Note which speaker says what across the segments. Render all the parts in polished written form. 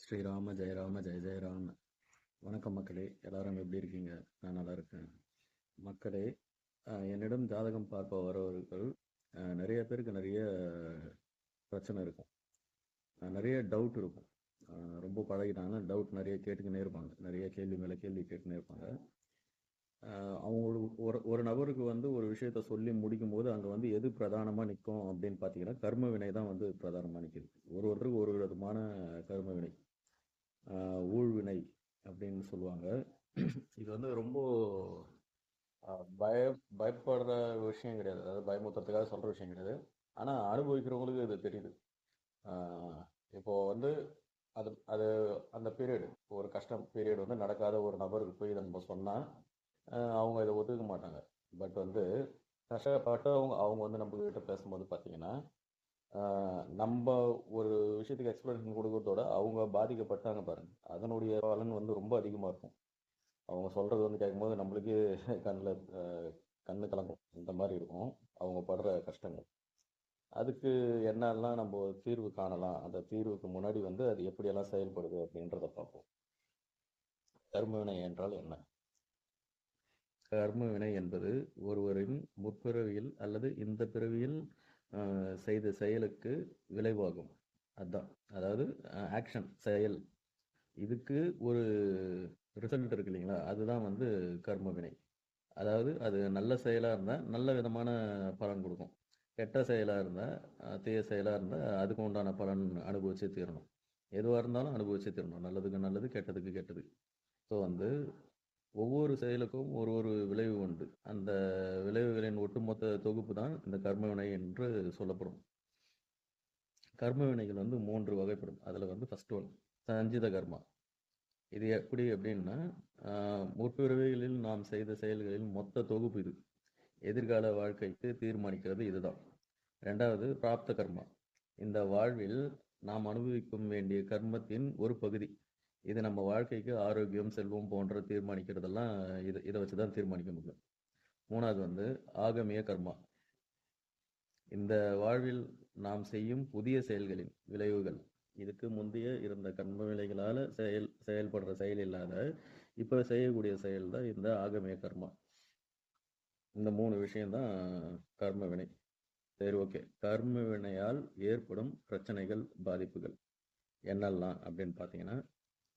Speaker 1: ஸ்ரீராம ஜெயராம ஜெய ஜெயராம. வணக்கம் மக்களே, எல்லாரும் எப்படி இருக்கீங்க? நான் நல்லா இருக்கேன். மக்களே, என்னிடம் ஜாதகம் பார்க்க வரவர்கள் நிறைய பேருக்கு நிறைய பிரச்சனை இருக்கும், நிறைய டவுட் இருக்கும். ரொம்ப பழகிட்டாங்கன்னா டவுட் நிறைய கேட்டுக்கினே இருப்பாங்க, நிறைய கேள்வி மேலே கேள்வி கேட்டுக்கினே இருப்பாங்க. அவங்களுக்கு ஒரு நபருக்கு வந்து ஒரு விஷயத்த சொல்லி முடிக்கும் போது அங்கே வந்து எது பிரதானமாக நிற்கும் அப்படின்னு பார்த்தீங்கன்னா கர்ம வினை தான் வந்து பிரதானமாக நிற்கிது. ஒருத்தருக்கு ஒரு விதமான கர்ம வினை, ஊழ்வினை அப்படின்னு சொல்லுவாங்க. இது வந்து ரொம்ப பயப்படுற விஷயம் கிடையாது, அதாவது பயமுறுத்துறதுக்காக சொல்கிற விஷயம் கிடையாது. ஆனால் அனுபவிக்கிறவங்களுக்கு இது தெரியுது. இப்போ வந்து அது அது அந்த பீரியடு, ஒரு கஷ்டம் பீரியட் வந்து நடக்காத ஒரு நபருக்கு போய் இதை நம்ம சொன்னால் அவங்க இதை ஒத்துக்க மாட்டாங்க. பட் வந்து கஷ்டப்பட்டவங்க அவங்க வந்து நம்ம கிட்ட பேசும்போது பார்த்தீங்கன்னா நம்ம ஒரு விஷயத்துக்கு எக்ஸ்பிளனேஷன் கொடுக்கறதோட அவங்க பாதிக்கப்பட்டாங்க பாருங்க, அதனுடைய பலன் வந்து ரொம்ப அதிகமாக இருக்கும். அவங்க சொல்கிறது வந்து கேட்கும்போது நம்மளுக்கு கண்ணு கலங்கும், இந்த மாதிரி இருக்கும் அவங்க படுற கஷ்டங்கள். அதுக்கு என்னெல்லாம் நம்ம தீர்வு காணலாம், அந்த தீர்வுக்கு முன்னாடி வந்து அது எப்படியெல்லாம் செயல்படுது அப்படின்றத பார்ப்போம். கர்மவினை என்றால் என்ன? கர்ம வினை என்பது ஒருவரின் முற்பிறவியில் அல்லது இந்த பிறவியில் செய்த செயலுக்கு விளைவாகும். அதுதான், அதாவது ஆக்ஷன், செயல். இதுக்கு ஒரு ரிசல்ட் இருக்கு இல்லைங்களா, அதுதான் வந்து கர்ம வினை. அதாவது அது நல்ல செயலாக இருந்தால் நல்ல விதமான பலன் கொடுக்கும், கெட்ட செயலாக இருந்தால் தீய செயலாக இருந்தால் அதுக்கு உண்டான பலன் அனுபவிச்சே தீரணும். எதுவாக இருந்தாலும் அனுபவிச்சே தீரணும், நல்லதுக்கு நல்லது, கெட்டதுக்கு கெட்டது. ஸோ வந்து ஒவ்வொரு செயலுக்கும் ஒரு ஒரு விளைவு உண்டு. அந்த விளைவுகளின் ஒட்டுமொத்த தொகுப்பு தான் இந்த கர்ம வினை என்று சொல்லப்படும். கர்ம வினைகள் வந்து 3 வகைப்படும். அதில் வந்து ஃபர்ஸ்ட் ஒன் சஞ்சித கர்மா. இது எப்படி அப்படின்னா, முற்பிறவிகளில் நாம் செய்த செயல்களின் மொத்த தொகுப்பு இது. எதிர்கால வாழ்க்கைக்கு தீர்மானிக்கிறது இதுதான். 2வது பிராப்த கர்மா. இந்த வாழ்வில் நாம் அனுபவிக்கும் வேண்டிய கர்மத்தின் ஒரு பகுதி. இது நம்ம வாழ்க்கைக்கு ஆரோக்கியம், செல்வம் போன்ற தீர்மானிக்கிறதெல்லாம் இதை வச்சு தான் தீர்மானிக்க முடியும். 3வது வந்து ஆகமிய கர்மா. இந்த வாழ்வில் நாம் செய்யும் புதிய செயல்களின் விளைவுகள். இதுக்கு முந்தைய இருந்த கர்ம வினைகளால் செயல்படுற செயல் இல்லாத இப்போ செய்யக்கூடிய செயல் தான் இந்த ஆகமிய கர்மா. இந்த 3 விஷயம்தான் கர்ம வினை. சரி, ஓகே. கர்ம வினையால் ஏற்படும் பிரச்சனைகள், பாதிப்புகள் என்னெல்லாம் அப்படின்னு பார்த்தீங்கன்னா,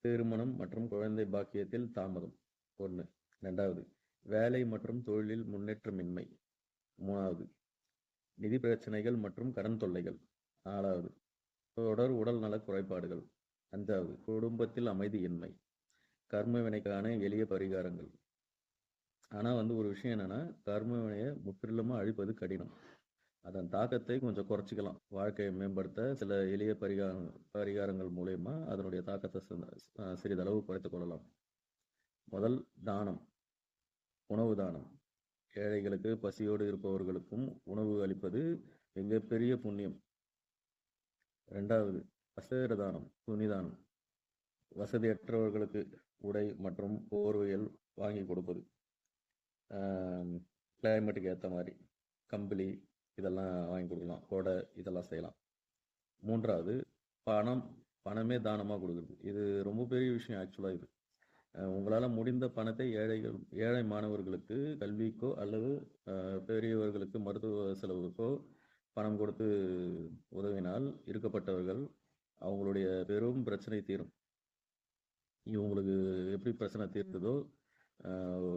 Speaker 1: திருமணம் மற்றும் குழந்தை பாக்கியத்தில் தாமதம் 1. 2வது வேலை மற்றும் தொழிலில் முன்னேற்றமின்மை. 3வது நிதி பிரச்சனைகள் மற்றும் கடன் தொல்லைகள். 4வது தொடர் உடல் நல குறைபாடுகள். 5வது குடும்பத்தில் அமைதியின்மை. கர்ம வினைக்கான எளிய பரிகாரங்கள். ஆனால் வந்து ஒரு விஷயம் என்னன்னா, கர்ம வினையை முற்றிலுமாக அழிப்பது கடினம். அதன் தாக்கத்தை கொஞ்சம் குறைச்சிக்கலாம். வாழ்க்கையை மேம்படுத்த சில எளிய பரிகாரங்கள் மூலயமா அதனுடைய தாக்கத்தை சிறிதளவு குறைத்துக் கொள்ளலாம். முதல், தானம், உணவு தானம். ஏழைகளுக்கு, பசியோடு இருப்பவர்களுக்கும் உணவு அளிப்பது மிகப்பெரிய புண்ணியம். 2வது வஸ்திர தானம், துணி தானம். வசதியற்றவர்களுக்கு உடை மற்றும் போர்வைகள் வாங்கி கொடுப்பது. கிளைமேட்டுக்கு ஏற்ற மாதிரி கம்பளி இதெல்லாம் வாங்கி கொடுக்கலாம், கொடை இதெல்லாம் செய்யலாம். 3வது பணமே தானமாக கொடுக்குறது. இது ரொம்ப பெரிய விஷயம் ஆக்சுவலாக. இது உங்களால் முடிந்த பணத்தை ஏழை மாணவர்களுக்கு கல்விக்கோ அல்லது பெரியவர்களுக்கு மருத்துவ செலவுக்கோ பணம் கொடுத்து உதவினால் இருக்கப்பட்டவர்கள் அவங்களுடைய பெரும் பிரச்சனை தீரும். இவங்களுக்கு எப்படி பிரச்சனை தீர்த்ததோ,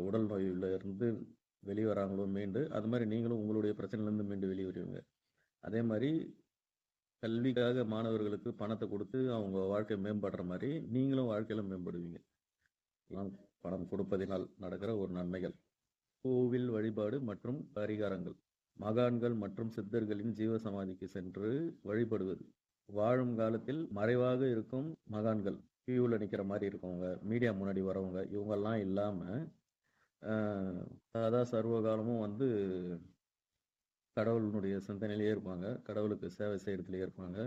Speaker 1: உடல் நோயில இருந்து வெளிவராங்களோ மீண்டு, அது மாதிரி நீங்களும் உங்களுடைய பிரச்சனையிலேருந்து மீண்டு வெளியே வருவீங்க. அதே மாதிரி கல்விக்காக மாணவர்களுக்கு பணத்தை கொடுத்து அவங்க வாழ்க்கை மேம்படுற மாதிரி நீங்களும் வாழ்க்கையில மேம்படுவீங்க. பணம் கொடுப்பதினால் நடக்கிற ஒரு நன்மைகள். கோவில் வழிபாடு மற்றும் பரிகாரங்கள். மகான்கள் மற்றும் சித்தர்களின் ஜீவ சமாதிக்கு சென்று வழிபடுவது. வாழும் காலத்தில் மறைவாக இருக்கும் மகான்கள், கியூல நிற்கிற மாதிரி இருக்கவங்க, மீடியா முன்னாடி வரவங்க, இவங்கெல்லாம் இல்லாமல் அதான் சர்வ காலமும் வந்து கடவுளுடைய சிந்தனையிலேயே இருப்பாங்க, கடவுளுக்கு சேவை செய்யறதுலேயே இருப்பாங்க.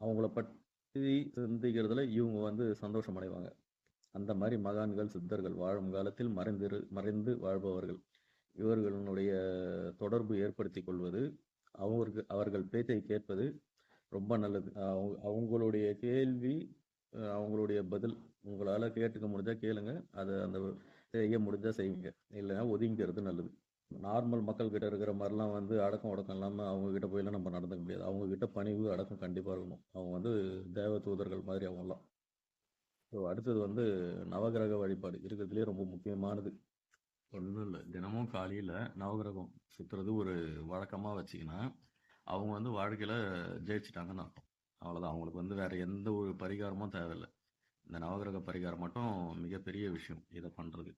Speaker 1: அவங்கள பற்றி சிந்திக்கிறதுல இவங்க வந்து சந்தோஷம் அடைவாங்க. அந்த மாதிரி மகான்கள், சித்தர்கள் வாழும் காலத்தில் மறைந்து வாழ்பவர்கள். இவர்களுடைய தொடர்பு ஏற்படுத்தி கொள்வது, அவர்கள் பேச்சை கேட்பது, ரொம்ப நல்லது. அவங்களுடைய கேள்வி, அவங்களுடைய பதில் உங்களால கேட்டுக்க முடிஞ்சா கேளுங்க. அந்த செய்ய முடிஞ்சா செய்யுங்க. இல்லைன்னா ஒதுங்கிக்கிறது நல்லது. நார்மல் மக்கள் கிட்ட இருக்கிற மாரிலாம் வந்து அடக்கம், ஒடுக்கம் இல்லாம அவங்க கிட்ட போய்லாம் நம்ம நடந்துக்க முடியாது. அவங்க கிட்ட பணிவு, அடக்கம் கண்டிப்பா இருக்கணும். அவங்க வந்து தேவ தூதர்கள் மாதிரி அவங்கலாம். ஸோ அடுத்தது வந்து நவகிரக வழிபாடு இருக்கிறதுலயே ரொம்ப முக்கியமானது. ஒண்ணும் இல்ல. தினமும் காலையில நவகிரகம் சுத்துறது ஒரு வழக்கமா வச்சுக்கினா, அவங்க வந்து வாழ்க்கையில ஜெயிச்சுட்டாங்கன்னு அர்த்தம். அவ்வளோதான். அவங்களுக்கு வந்து வேற எந்த ஒரு பரிகாரமும் தேவையில்ல. இந்த நவகிரக பரிகாரம் மட்டும் மிகப்பெரிய விஷயம். இத பண்றது.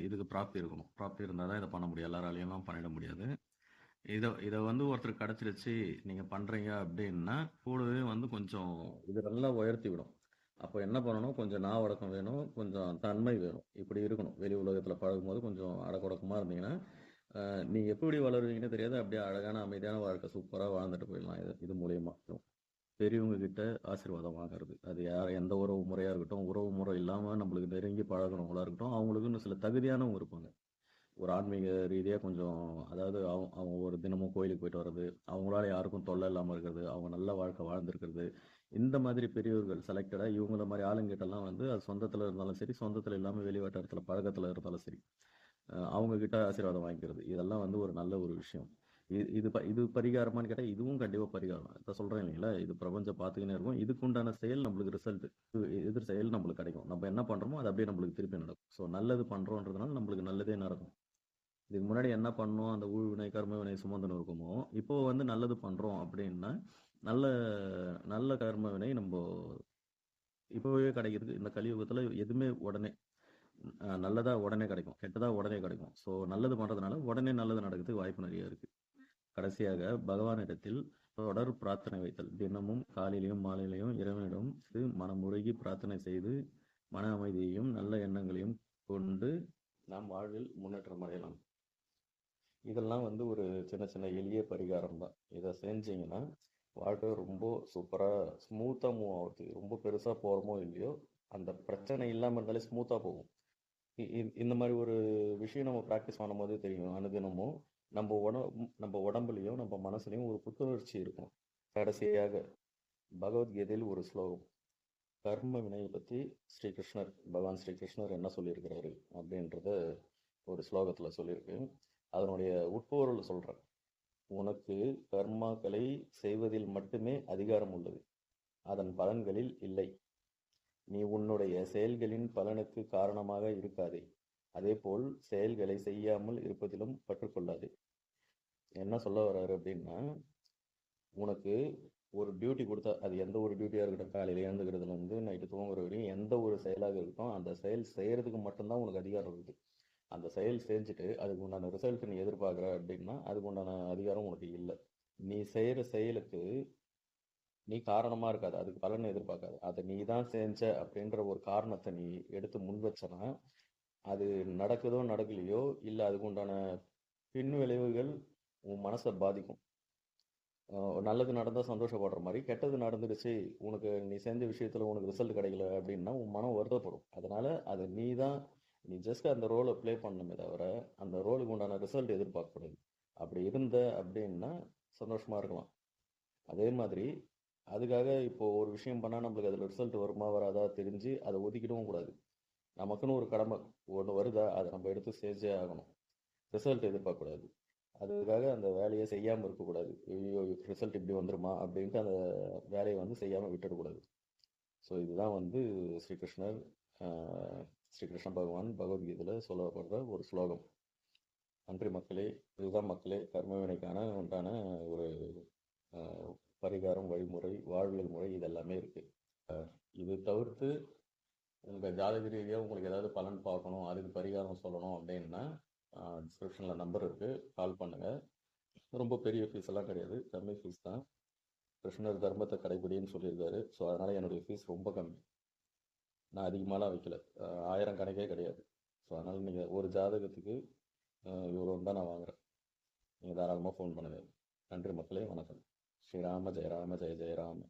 Speaker 1: இதுக்கு பிராப்தி இருக்கணும். பிராப்தி இருந்தா தான் இத பண்ண முடியும். எல்லாராலயும்லாம் பண்ணிட முடியாது. இத இத வந்து ஒருத்தருக்கு கிடைச்சிருச்சு, நீங்க பண்றீங்க அப்படின்னா, கூடவே வந்து கொஞ்சம் இது நல்லா உயர்த்தி விடும். அப்போ என்ன பண்ணணும், கொஞ்சம் நாவடக்கம் வேணும், கொஞ்சம் தன்மை வேணும். இப்படி இருக்கணும். வெளி உலகத்துல பழகும்போது கொஞ்சம் அடக்கொடக்கமா இருந்தீங்கன்னா, நீ எப்படி வளருவீங்கன்னு தெரியாது. அப்படியே அழகான அமைதியான வாழ்க்கை சூப்பரா வாழ்ந்துட்டு போயிடலாம். இது இது மூலியமா. பெரியவங்க கிட்ட ஆசீர்வாதம் வாங்குறது. அது எந்த உறவு முறையா இருக்கட்டும், உறவு முறை இல்லாம நம்மளுக்கு நெருங்கி பழகுனவங்களா இருக்கட்டும், அவங்களுக்குன்னு சில தகுதியானவங்க இருப்பாங்க. ஒரு ஆன்மீக ரீதியா கொஞ்சம் அதாவது அவங்க ஒரு தினமும் கோயிலுக்கு போயிட்டு வர்றது, அவங்களால யாருக்கும் தொல்லை இல்லாம இருக்கிறது, அவங்க நல்ல வாழ்க்கை வாழ்ந்திருக்கிறது. இந்த மாதிரி பெரியவர்கள் செலக்டடா இவங்கள மாரி ஆளுங்கிட்டலாம் வந்து அது சொந்தத்துல இருந்தாலும் சரி, சொந்தத்துல இல்லாம வெளி வட்டாரத்துல பழக்கத்துல இருந்தாலும் சரி, அவங்க கிட்ட ஆசீர்வாதம் வாங்கிக்கிறது. இதெல்லாம் வந்து ஒரு நல்ல ஒரு விஷயம். இது பரிகாரமான்னு கேட்டா, இதுவும் கண்டிப்பா பரிகாரம் தான். இத சொல்றேன் இல்லைங்களா? இது பிரபஞ்சம் பார்த்துக்கினே இருக்கும். இதுக்கு உண்டான செயல் நம்மளுக்கு ரிசல்ட். எதிர் செயல் நம்மளுக்கு கிடைக்கும். நம்ம என்ன பண்றோமோ, அது அப்படியே நம்மளுக்கு திருப்பி நடக்கும். ஸோ நல்லது பண்றோன்றதுனால நம்மளுக்கு நல்லதே நடக்கும். இதுக்கு முன்னாடி என்ன பண்ணோம், அந்த ஊழ்வினை, கர்ம வினை சுமந்துன்னு இருக்குமோ, இப்போ வந்து நல்லது பண்றோம் அப்படின்னா, நல்ல நல்ல கர்ம வினை நம்போ இப்பவே கிடைக்குது. இந்த கலியுகத்துல எதுவுமே உடனே நல்லதா உடனே கிடைக்கும். கெட்டதா உடனே கிடைக்கும். ஸோ நல்லது பண்றதுனால உடனே நல்லது நடக்கிறதுக்கு வாய்ப்பு நிறைய இருக்கு. கடைசியாக பகவானிடத்தில் தொடர் பிரார்த்தனை வைத்தல். தினமும் காலையிலையும் மாலையிலையும் இறைவனிடம் மனமுருகி பிரார்த்தனை செய்து மன அமைதியையும் நல்ல எண்ணங்களையும் கொண்டு நாம் வாழ்வில் முன்னேற்றம் அடையலாம். இதெல்லாம் வந்து ஒரு சின்ன சின்ன எளிய பரிகாரம் தான். இதை செஞ்சீங்கன்னா வாழ்க்கை ரொம்ப சூப்பராக ஸ்மூத்தாக மூவ் ஆகுது. ரொம்ப பெருசாக போகிறோமோ இல்லையோ, அந்த பிரச்சனை இல்லாமல் இருந்தாலே ஸ்மூத்தாக போகும். இந்த மாதிரி ஒரு விஷயம் நம்ம ப்ராக்டிஸ் பண்ணும்போது தெரியும். அனுதினமும் நம்ம உடம்புலையும் நம்ம மனசுலையும் ஒரு புத்துணர்ச்சி இருக்கும். கடைசியாக பகவத்கீதையில் ஒரு ஸ்லோகம். கர்ம வினையை பற்றி பகவான் ஸ்ரீகிருஷ்ணர் என்ன சொல்லியிருக்கிறாரு அப்படின்றத ஒரு ஸ்லோகத்தில் சொல்லியிருக்கு. அதனுடைய உட்பொருள் சொல்கிறேன். உனக்கு கர்மாக்களை செய்வதில் மட்டுமே அதிகாரம் உள்ளது, அதன் பலன்களில் இல்லை. நீ உன்னுடைய செயல்களின் பலனுக்கு காரணமாக இருக்காதே. அதேபோல் செயல்களை செய்யாமல் இருப்பதிலும் பற்றுக்கொள்ளாதே. என்ன சொல்ல வர்றாரு அப்படின்னா, உனக்கு ஒரு டியூட்டி கொடுத்தா, அது எந்த ஒரு டியூட்டியாக இருக்கட்டும், காலையில் எழுந்துக்கிறதுலேருந்து நைட்டு தூங்குற வரையும் எந்த ஒரு செயலாக இருக்கட்டும், அந்த செயல் செய்கிறதுக்கு மட்டும்தான் உனக்கு அதிகாரம் இருக்குது. அந்த செயல் செஞ்சுட்டு அதுக்கு உண்டான ரிசல்ட் நீ எதிர்பார்க்குற அப்படின்னா அதுக்கு உண்டான அதிகாரம் உனக்கு இல்லை. நீ செய்கிற செயலுக்கு நீ காரணமாக இருக்காது, அதுக்கு பலனை எதிர்பார்க்காது. அதை நீ தான் செஞ்ச அப்படின்ற ஒரு காரணத்தை நீ எடுத்து முன் வச்சனா, அது நடக்குதோ நடக்கலையோ, இல்லை அதுக்கு உண்டான பின் விளைவுகள் உன் மனசை பாதிக்கும். நல்லது நடந்தால் சந்தோஷப்படுற மாதிரி, கெட்டது நடந்துடுச்சு, உனக்கு நீ செஞ்ச விஷயத்தில் உனக்கு ரிசல்ட் கிடைக்கல அப்படின்னா உன் மனம் வருத்தப்படும். அதனால் அதை நீ ஜஸ்ட் அந்த ரோலை ப்ளே பண்ணணுமே தவிர அந்த ரோலுக்கு உண்டான ரிசல்ட் எதிர்பார்க்கக்கூடாது. அப்படி இருந்த அப்படின்னா சந்தோஷமாக இருக்கலாம். அதே மாதிரி அதுக்காக இப்போது ஒரு விஷயம் பண்ணால் நம்மளுக்கு அதில் ரிசல்ட் வருமா வராதா தெரிஞ்சு அதை ஒதுக்கிடவும் கூடாது. நமக்குன்னு ஒரு கடமை ஒன்று வருதா, அதை நம்ம எடுத்து செஞ்சே ஆகணும். ரிசல்ட் எதிர்பார்க்கக்கூடாது. அதுக்காக அந்த வேலையை செய்யாமல் இருக்கக்கூடாது. ஐயோ ரிசல்ட் இப்படி வந்துருமா அப்படின்ட்டு அந்த வேலையை வந்து செய்யாமல் விட்டுடக்கூடாது. ஸோ இதுதான் வந்து ஸ்ரீகிருஷ்ண பகவான் பகவத்கீதையில் சொல்லப்படுற ஒரு ஸ்லோகம். நன்றி மக்களே. இதுதான் மக்களே கர்மவினைக்கான உண்டான ஒரு பரிகாரம், வழிமுறை, வாழ்வியல் முறை இதெல்லாமே இருக்குது. இது தவிர்த்து உங்கள் ஜாதக ரீதியாக உங்களுக்கு ஏதாவது பலன் பார்க்கணும், அதுக்கு பரிகாரம் சொல்லணும் அப்படின்னா டிஸ்கிரிப்ஷனில் நம்பர் இருக்குது, கால் பண்ணுங்கள். ரொம்ப பெரிய ஃபீஸ் எல்லாம் கிடையாது, கம்மி ஃபீஸ் தான். கிருஷ்ணர் தர்மத்தை கடைபிடின்னு சொல்லியிருக்காரு. ஸோ அதனால் என்னுடைய ஃபீஸ் ரொம்ப கம்மி. நான் அதிகமாகலாம் வைக்கல, 1000 கணக்கே கிடையாது. ஸோ அதனால் நீங்கள் ஒரு ஜாதகத்துக்கு இவ்வளோன்னு தான் நான் வாங்குகிறேன். நீங்கள் தாராளமாக ஃபோன் பண்ணுங்கள். நன்றி மக்களே, வணக்கம். ஸ்ரீராம ஜெய ராம ஜெய ஜெய ராம.